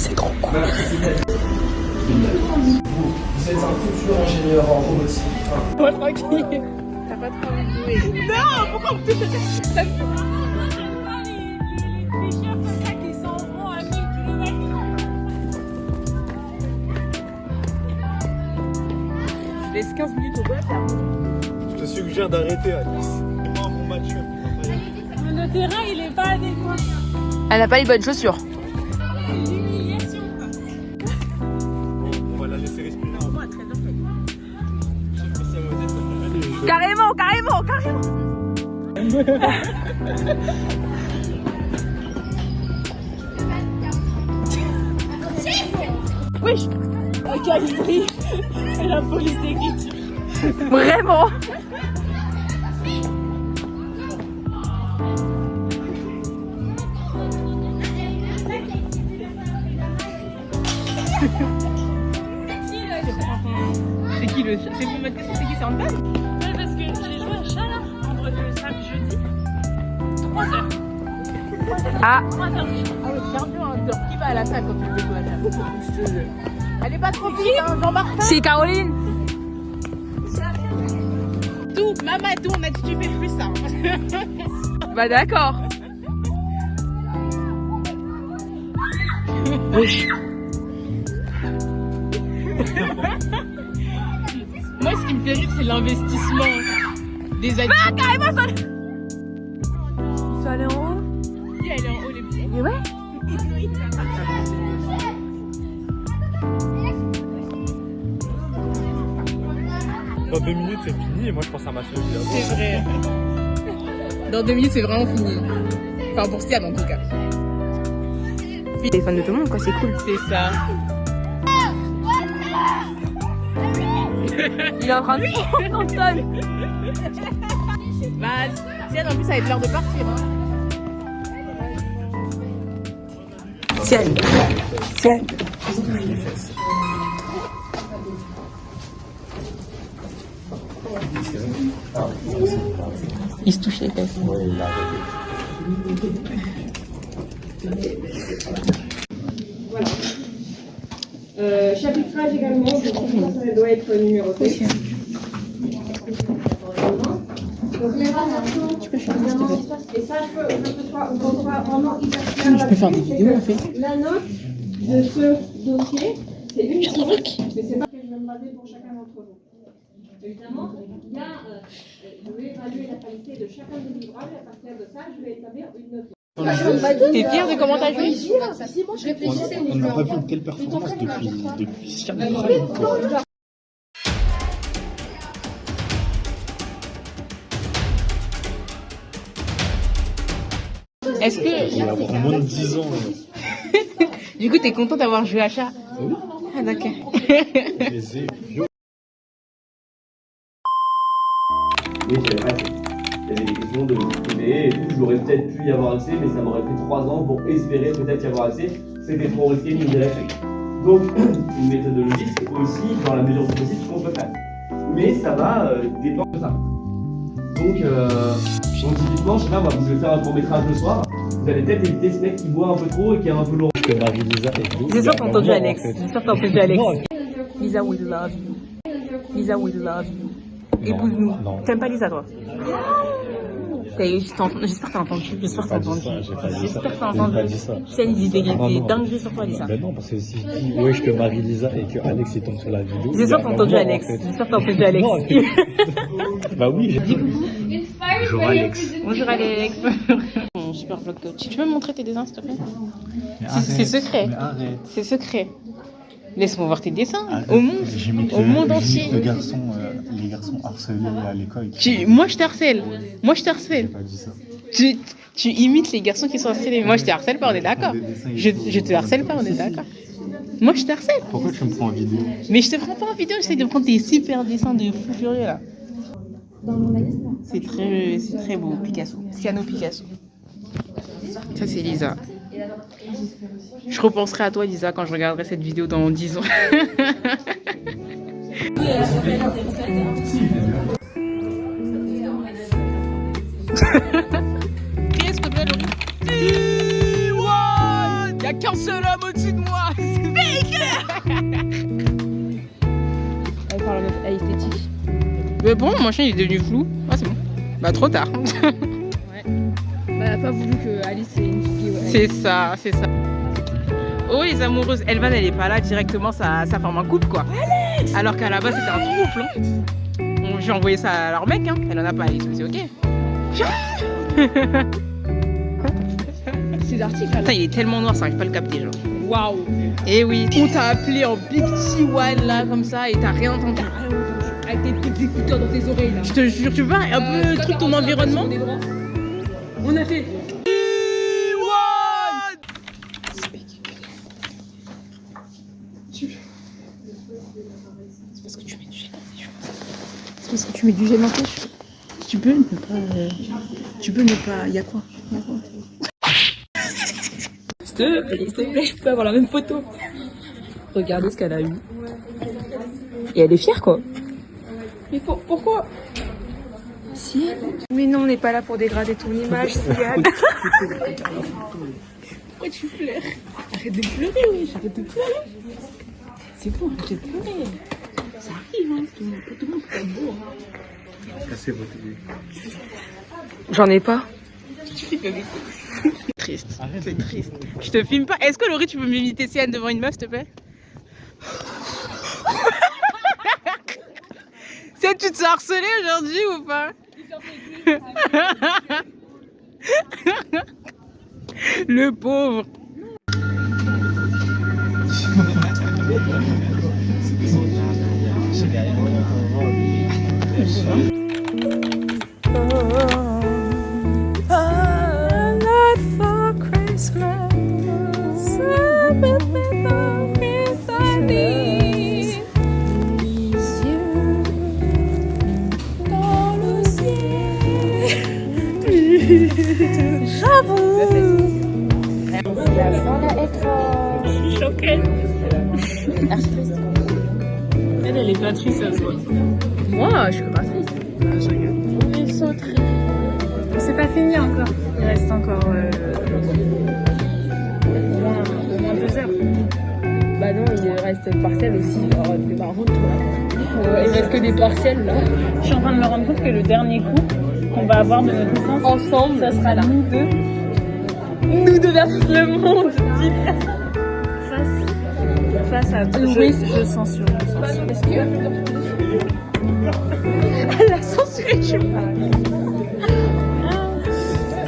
c'est trop cool. Vous êtes un futur ingénieur en robotique. Moi tranquille. T'as pas trop envie de jouer. Non, pourquoi on me touche? Laisse 15 minutes au bois, Je te suggère d'arrêter, Alice. C'est pas un bon match. le terrain, il est pas adéquat. Elle n'a pas les bonnes chaussures. C'est une humiliation, quoi. On va la laisser respirer. Moi, très bien fait. Je sais pas si elle va dire, ça fait aller. Carrément, carrément, carrément. Wesh. Ok, il brille. C'est la police d'écriture. Vraiment. C'est qui le chat? C'est pour mettre question, c'est qui? C'est Antoine? Ouais, parce que j'ai joué à chat là, entre le samedi jeudi. 3h. Ah, 3h. Ah ouais, cardio indoor. Qui va à la salle quand tu fais jouer à la Elle est pas trop vite, hein, Jean-Martin. c'est Caroline. Tout, Mamadou, on a dit tu fais plus ça. Bah d'accord. Moi, ce qui me fait rire, c'est l'investissement des adultes. Ah, carrément, ça. Ils sont allés en haut. Si elle est en haut, les petits. Mais ouais. Dans 2 minutes, c'est fini et moi je pense à ma soeur. C'est vrai. Dans 2 minutes, c'est vraiment fini. Enfin, pour Stian en tout cas. Téléphone de tout le monde, quoi, c'est cool. C'est ça. Il est en train de prendre Antoine. Bah, Stian, en plus, ça va être l'heure de partir. Hein. Tiens, tiens. Il se touche les fesses. Ouais, il a arrêté. Voilà. Chapitrage également, donc ça doit être numéroté. Donc les variations, évidemment, et ça je peux qu'on soit vraiment hyper clair. Je peux faire des vidéos en fait. La note de ce dossier, c'est une chose, mais c'est pas que je vais me baser pour chacun d'entre vous. Évidemment, il y a, je vais évaluer la qualité de chacun des livrables, et à partir de ça, je vais établir une note. T'es fier de comment t'as joué? On n'a pas vu une telle performance depuis Chapitrage. Est-ce que. Il va avoir moins de 10 ans. Du coup, t'es content d'avoir joué à chat? Oui. Ah, d'accord. Je les ai violés. Oui, j'avais pas accès. Il y avait des questions de privé et tout, j'aurais peut-être pu y avoir accès, mais ça m'aurait pris 3 ans pour espérer peut-être y avoir accès. C'était trop risqué, ni direct. Donc, une méthodologie, c'est aussi, dans la mesure du possible, ce qu'on peut faire. Mais ça va dépendre de ça. Donc typiquement, je sais pas, moi, vous allez faire un court-métrage le soir, vous allez peut-être éviter ce mec qui boit un peu trop et qui est un peu lourd. Que Marie-Lisa est J'ai sûr que t'as entendu Alex. J'ai sûr que t'as entendu Alex. Lisa will love you. Lisa will love you. Épouse-nous. non. T'aimes pas Lisa, toi? J'espère que t'as entendu. J'espère que t'as entendu. J'espère que t'as entendu. C'est une idée dingue sur toi, Lisa. Ben non, parce que si je dis wesh que Marie-Lisa et que Alex il tombe sur la vidéo. J'ai sûr que t'as entendu Alex. J'espère que t'as entendu Alex. Bah oui, j'ai dit. Bonjour Alex. Bonjour Alex. Mon super vlog coach. Tu peux me montrer tes dessins, s'il te plaît? C'est secret. Mais arrête. C'est secret. Laisse-moi voir tes dessins. Arrête. Au monde. J'ai mis que- Au monde j'ai mis entier. que les garçons harcelés à l'école. Moi, je te harcèle. Moi, je te J'ai harcèle. pas dit ça. Tu imites les garçons qui sont harcelés. Moi, je te harcèle pas, on est d'accord. Je te harcèle pas, on est d'accord. Moi, je te harcèle. Pourquoi tu me prends en vidéo? Mais je te prends pas en vidéo, j'essaie de prendre tes super dessins de fou furieux là. C'est très beau, Picasso. Piano Picasso. Ça, c'est Lisa. Je repenserai à toi, Lisa, quand je regarderai cette vidéo dans 10 ans. Qu'est-ce que belle Y'a qu'un seul homme au-dessus de moi. Mais pour moi, mon chien il est devenu flou. Ah, c'est bon. Bah, trop tard. Bah, elle a pas voulu que Alice ait une fille. Ouais. C'est ça, c'est ça. Oh, les amoureuses. Elvan, elle est pas là directement, ça forme un couple quoi. Alex, alors qu'à la base, c'était un couple. Hein. J'ai envoyé ça à leur mec, hein. Elle en a pas, Alice, mais c'est ok. C'est l'article. Putain, il est tellement noir, ça arrive pas à le capter, genre. Waouh. Eh oui. On t'a appelé en Big T1 là, comme ça, et t'as rien entendu. Avec tes petits écouteurs dans tes oreilles là. Je te jure, tu vois, un peu le truc, ton environnement. On a fait. C'est parce que tu mets du gel dans tes cheveux. C'est parce que tu mets du gel dans tes cheveux. Tu peux ne pas. Tu peux ne pas. Y'a quoi? S'il te plaît, je peux avoir la même photo. Regardez ce qu'elle a eu. Et elle est fière quoi. Mais pourquoi? Si. Mais non, on n'est pas là pour dégrader ton image, Sian. Pourquoi tu pleures? Arrête de pleurer, oui, arrête de pleurer. C'est bon, arrête de pleurer. Ça arrive, hein, tout le monde est beau. Cassez votre idée. J'en ai pas. Triste. C'est triste. Je te filme pas. Est-ce que Laurie, tu peux m'imiter Sian devant une meuf, s'il te plaît? Sian, tu te sens harcelée aujourd'hui ou pas? Le pauvre. Elle est pas triste, ça se voit. Moi, je suis pas triste. Ils sont tristes. C'est pas fini encore. Il reste encore au moins 2 heures. Bah non, il reste partiel aussi. Alors, tu vas route, toi. Il reste que des partiels là. Je suis en train de me rendre compte que le dernier cours qu'on va avoir de notre licence, Ensemble, ça sera nous deux. nous deux versus le monde. Face à je censure. Est-ce que elle a censuré, je sais pas.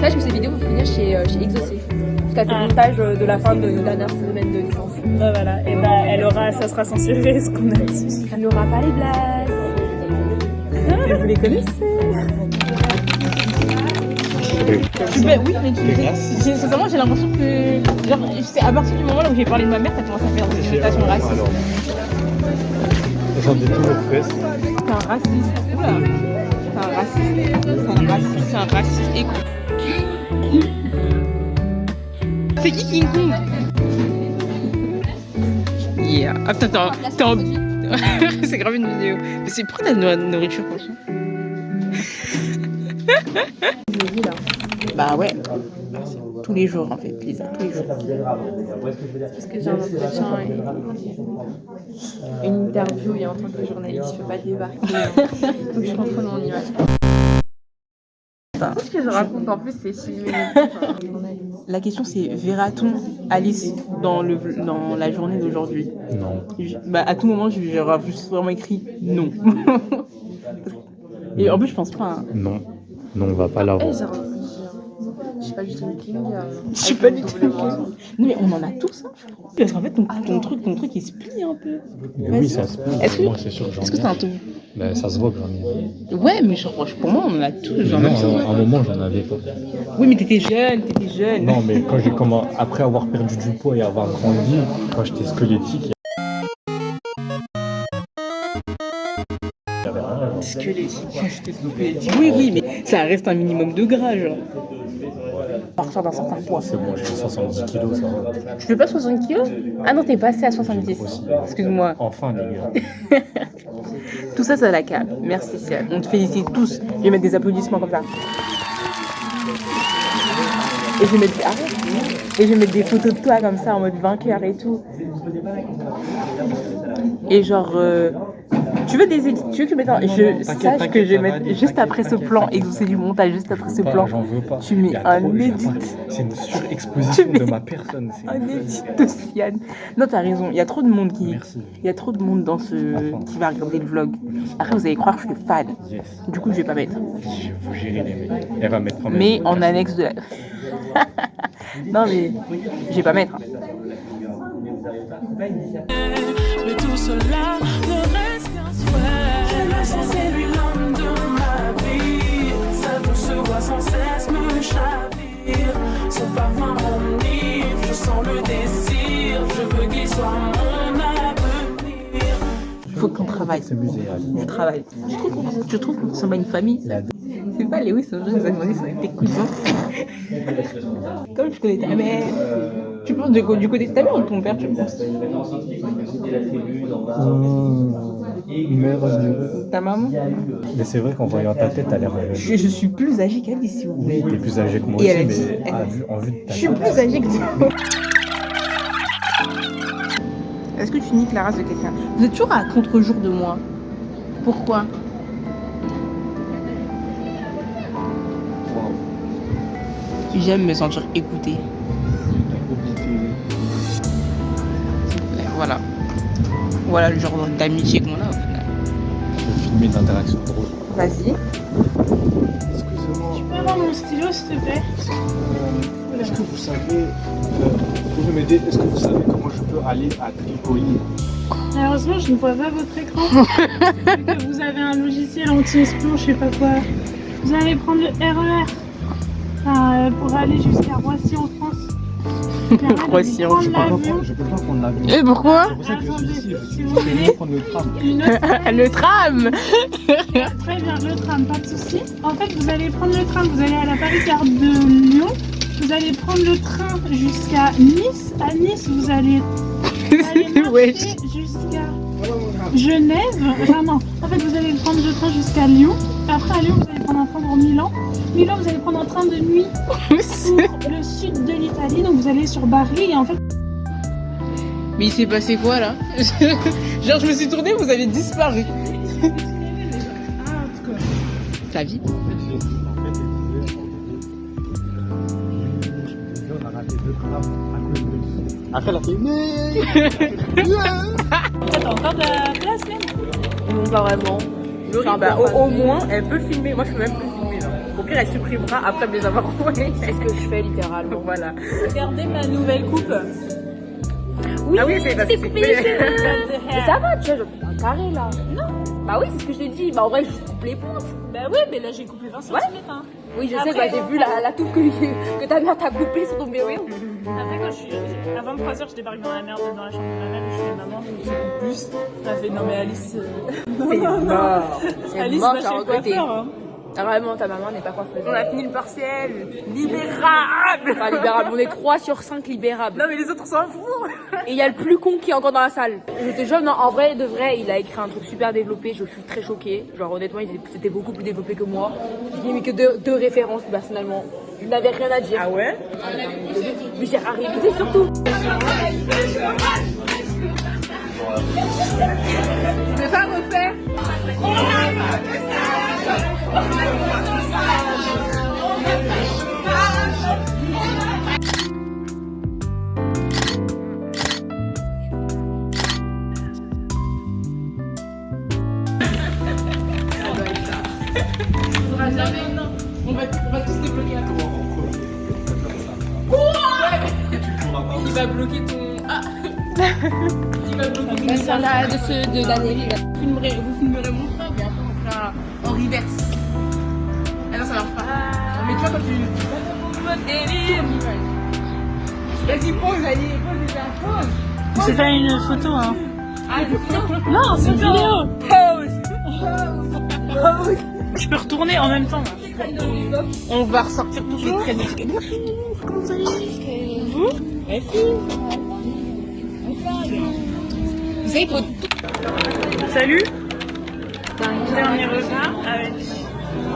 Ça, je fais ces vidéos pour finir chez Exaucé. Jusqu'à le montage de la fin de la dernière semaine de licence. Bah voilà, et bah ça sera censuré ce qu'on a dit. Elle n'aura pas les blagues. Et vous les connaissez? Oui, mais sincèrement, j'ai l'impression que. Genre, c'est à partir du moment là où j'ai parlé de ma mère, t'as commencé à faire des connotations racistes. J'en ai toujours fait. C'est un raciste. Oula. C'est un raciste. C'est un raciste. Écoute. C'est qui King Kong? Yeah. Ah putain, t'es en. C'est grave une vidéo. Mais c'est pourquoi t'as de la nourriture pour ça? Bah ouais. Tous les jours en fait, Lisa, tous les jours. Parce que j'ai un entretien et une interview et en tant que journaliste, je peux pas débarquer. Donc je contrôle mon image. Tout ce que je raconte en plus, c'est filmé. La question c'est, verra-t-on Alice dans la journée d'aujourd'hui? Non. Bah à tout moment, j'aurais juste vraiment écrit non. Et en plus, je pense pas. Hein. Non. Non, on va pas l'avoir. Je suis pas du tout meeting. Je suis pas du tout. Non mais on en a tous, hein, je crois. Parce qu'en fait, ton truc il se plie un peu. Oui, ça se peut. Moi, c'est sûr que j'en ai. Est-ce que t'as un tout? Ben, ça se voit que j'en ai. Ouais, mais genre, pour moi, on en a tous. Genre, Non, même si on- à un moment, j'en avais pas. Oui, mais t'étais jeune. Non, mais quand j'ai commencé, après avoir perdu du poids et avoir grandi, quand j'étais squelettique, il y avait rien. Squelettique. Oui, mais ça reste un minimum de gras, genre. À partir d'un certain poids. C'est bon, j'ai 70 kilos, ça va. Tu fais pas 60 kilos? Ah non, t'es passé à 70. Excuse-moi. Enfin, les gars. Tout ça, ça la calme. Merci, Ciel. On te félicite tous. Je vais mettre des applaudissements comme ça. Et je vais mettre des photos de toi comme ça en mode vainqueur et tout. Et genre, Tu veux des édits? Tu veux que je mette un... t'inquiète, Sache que je vais ça va mettre aller, juste t'inquiète, après ce t'inquiète. plan, exaucer du montage, juste après ce plan. J'en veux pas. Tu mets Il y a un trop- il y a edit. pas- C'est une surexposition Tu mets- de ma personne. c'est Un une edit folie. de Siane. Non, t'as raison, il y a trop de monde qui... Merci. Il y a trop de monde dans ce... Enfin. qui va regarder le vlog. Après, vous allez croire que je suis fan. Yes. Du coup, je vais pas mettre. Faut gérer les mecs. Elle va mettre quand même. Mais en annexe de la... Non, mais je vais pas mettre. Mais tout cela ne reste qu'un souhait. Je me sens séduit l'homme de ma vie. Sa douce voix sans cesse me chavire. Son parfum m'enivre, je sens le désir. Je veux qu'il soit mon avenir. Il faut qu'on travaille. C'est muséal. Je travaille. Je trouve qu'on ressemble à une famille. C'est pas Lewis, un jour nous a demandé si on était cousins. Comme je connais ta mère. Tu penses du côté de ta mère ou de ton père, tu penses? Merde. Ta maman? Mais c'est vrai qu'en voyant ta tête, t'as l'air. Je suis plus âgée qu'Alice, si vous Oui, voulez. t'es plus âgé que moi Et elle aussi, a dit- mais en vue de ta Je suis plus âgée que toi. Est-ce que tu niques la race de quelqu'un? Vous êtes toujours à contre-jour de moi. Pourquoi? J'aime me sentir écoutée. Voilà. Voilà le genre d'amitié qu'on a au final. Je vais filmer une interaction drôle. Vas-y. Excusez-moi, Tu peux avoir mon stylo, s'il te plaît? est-ce que vous savez. Vous pouvez m'aider? Est-ce que vous savez comment je peux aller à Tripoli? Malheureusement, je ne vois pas votre écran. Vu que vous avez un logiciel anti-espion, je sais pas quoi. Vous allez prendre le RER pour aller jusqu'à Roissy en France. Roissy en France. Je peux pas prendre l'avion. Et pourquoi? C'est pour ça que je suis ici. Si Je vous peux voulez. mieux prendre le tram. Une autre Le tram. Très bien, le tram, pas de souci. En fait, vous allez prendre le tram, vous allez à la Paris-Gare de Lyon. Vous allez prendre le train jusqu'à Nice. À Nice, vous allez Wesh. marcher jusqu'à Genève. Enfin non, en fait, vous allez prendre le train jusqu'à Lyon. Après, à Lyon, vous allez prendre un train pour Milan. Milan, vous allez prendre un train de nuit pour le sud de l'Italie. Donc, vous allez sur Bari et en fait, Mais il s'est passé quoi là? Genre je me suis tournée, vous avez disparu. Ta vie? Après, elle a fait. t'as encore de la place même. Non, pas vraiment. Au moins, elle peut filmer. Moi, je peux même plus filmer. Là. Au pire, elle supprimera après me les avoir envoyés. C'est ce que je fais littéralement. Voilà. Regardez ma nouvelle coupe. Oui, ah oui, c'est parce que c'est Mais ça va, tu vois, genre, un carré là. Non. Bah oui, c'est ce que je t'ai dit. Bah en vrai, je coupe les pointes. Bah oui, mais là j'ai coupé 20 cm. Hein. Oui, je Après, sais, bah j'ai vu la touffe que ta mère t'a coupée sur ton bébé. Après, quand je suis à 23h, je débarque dans la merde, dans la chambre de ma mère, et je fais maman, je coupe plus. Elle fait non, mais Alice. C'est mort. C'est Alice mort, va t'as chez le regretté. coiffeur. Hein. Ah, vraiment, ta maman n'est pas coiffeuse. On a fini le partiel. Libérable. Pas libérable, on est 3 sur 5 libérables. Non, mais les autres s'en foutent. Et il y a le plus con qui est encore dans la salle. J'étais jeune, non, en vrai, de vrai, il a écrit un truc super développé, je suis très choquée. Genre honnêtement, c'était beaucoup plus développé que moi. J'ai mis que deux références personnellement. Il n'avait rien à dire. Ah ouais? Mais j'ai rien révisé surtout. Je vais pas refaire. On va tous débloquer à toi. Il va bloquer ton. Ah. Il va bloquer ton message. Vous filmerez mon frère, mais après on fera en reverse. Ah non, ça marche pas. Mais tu vois, quand tu. Vas-y, pose, allez, pose. C'est pas une photo, hein. Ah, Non, c'est une vidéo. pose. Je peux retourner en même temps. Là. On va ressortir toutes les traînées. Bonjour, comment vous allez? Vous? Merci. Vous savez, faut. Salut. Dernier repas avec.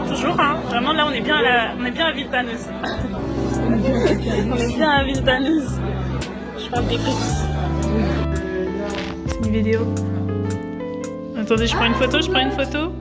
Toujours, hein. Vraiment, là, on est bien à Villetaneuse. On est bien à Villetaneuse. Je parle des frites. C'est une vidéo. Attends. Attendez, je prends une photo,